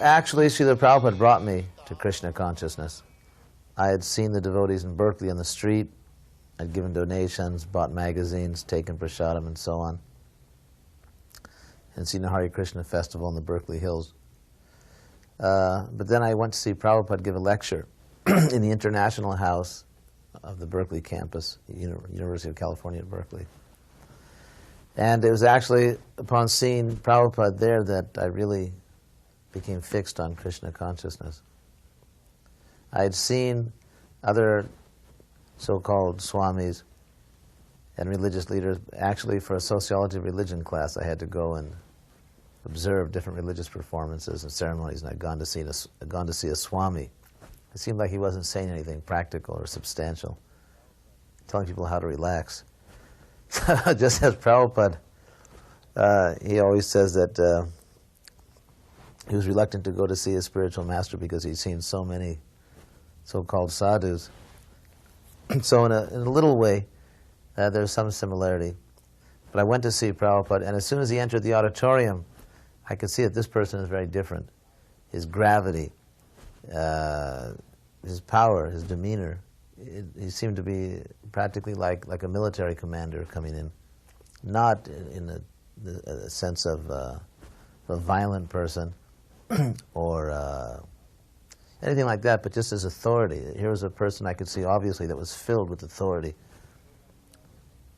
Actually, Srila Prabhupada brought me to Krishna consciousness. I had seen the devotees in Berkeley on the street. I'd given donations, bought magazines, taken prasadam, and so on, and seen the Hare Krishna festival in the Berkeley Hills. But then I went to see Prabhupada give a lecture in the International House of the Berkeley campus, University of California at Berkeley. And it was actually upon seeing Prabhupada there that I really became fixed on Krishna consciousness. I had seen other so-called swamis and religious leaders. Actually, for a sociology of religion class, I had to go and observe different religious performances and ceremonies, and I'd gone to see a swami. It seemed like he wasn't saying anything practical or substantial, telling people how to relax. Just as Prabhupada, he always says that he was reluctant to go to see his spiritual master because he'd seen so many so-called sadhus. So in a little way, there's some similarity. But I went to see Prabhupada, and as soon as he entered the auditorium, I could see that this person is very different. His gravity, his power, his demeanor, he seemed to be practically like a military commander coming in, not in the sense of a violent person or anything like that, but just as authority. Here was a person I could see obviously that was filled with authority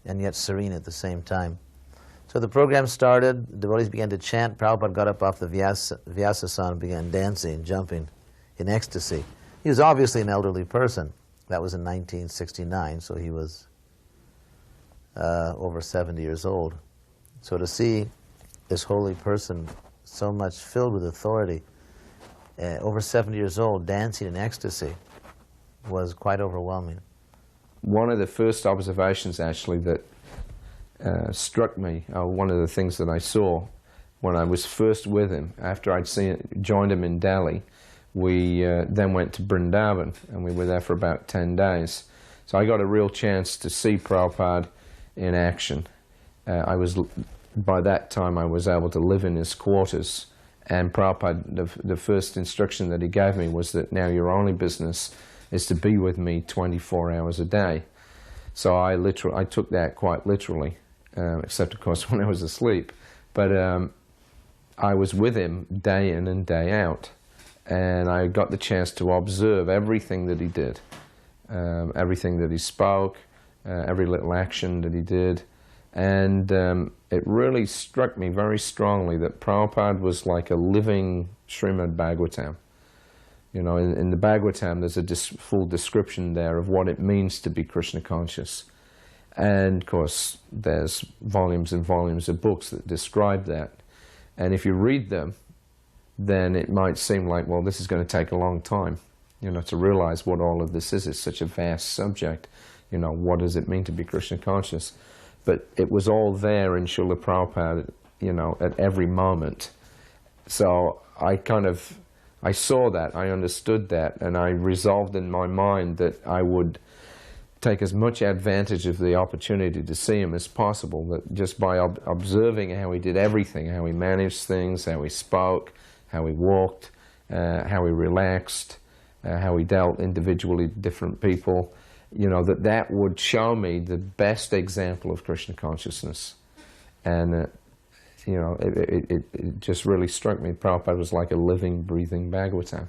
and yet serene at the same time. So the program started, the devotees began to chant. Prabhupada got up off the Vyasasana and began dancing, jumping in ecstasy. He was obviously an elderly person. That was in 1969, so he was over 70 years old. So to see this holy person so much filled with authority, over 70 years old, dancing in ecstasy, was quite overwhelming. One of the first observations, actually, that struck me, one of the things that I saw when I was first with him, after I'd joined him in Delhi, we then went to Vrindavan, and we were there for about 10 days. So I got a real chance to see Prabhupada in action. By that time, I was able to live in his quarters, and Prabhupada, the first instruction that he gave me was that now your only business is to be with me 24 hours a day. So I took that quite literally, except of course when I was asleep. But I was with him day in and day out, and I got the chance to observe everything that he did, everything that he spoke, every little action that he did. And it really struck me very strongly that Prabhupada was like a living Srimad Bhagavatam. You know, in the Bhagavatam, there's a full description there of what it means to be Krishna conscious. And of course, there's volumes and volumes of books that describe that. And if you read them, then it might seem like, well, this is going to take a long time, you know, to realize what all of this is. It's such a vast subject. You know, what does it mean to be Krishna conscious? But it was all there in Srila Prabhupada, you know, at every moment. So I saw that, I understood that, and I resolved in my mind that I would take as much advantage of the opportunity to see him as possible, that just by observing how he did everything, how he managed things, how he spoke, how he walked, how he relaxed, how he dealt individually with different people, you know, that would show me the best example of Krishna consciousness. And, you know, it just really struck me. Prabhupada was like a living, breathing Bhagavatam.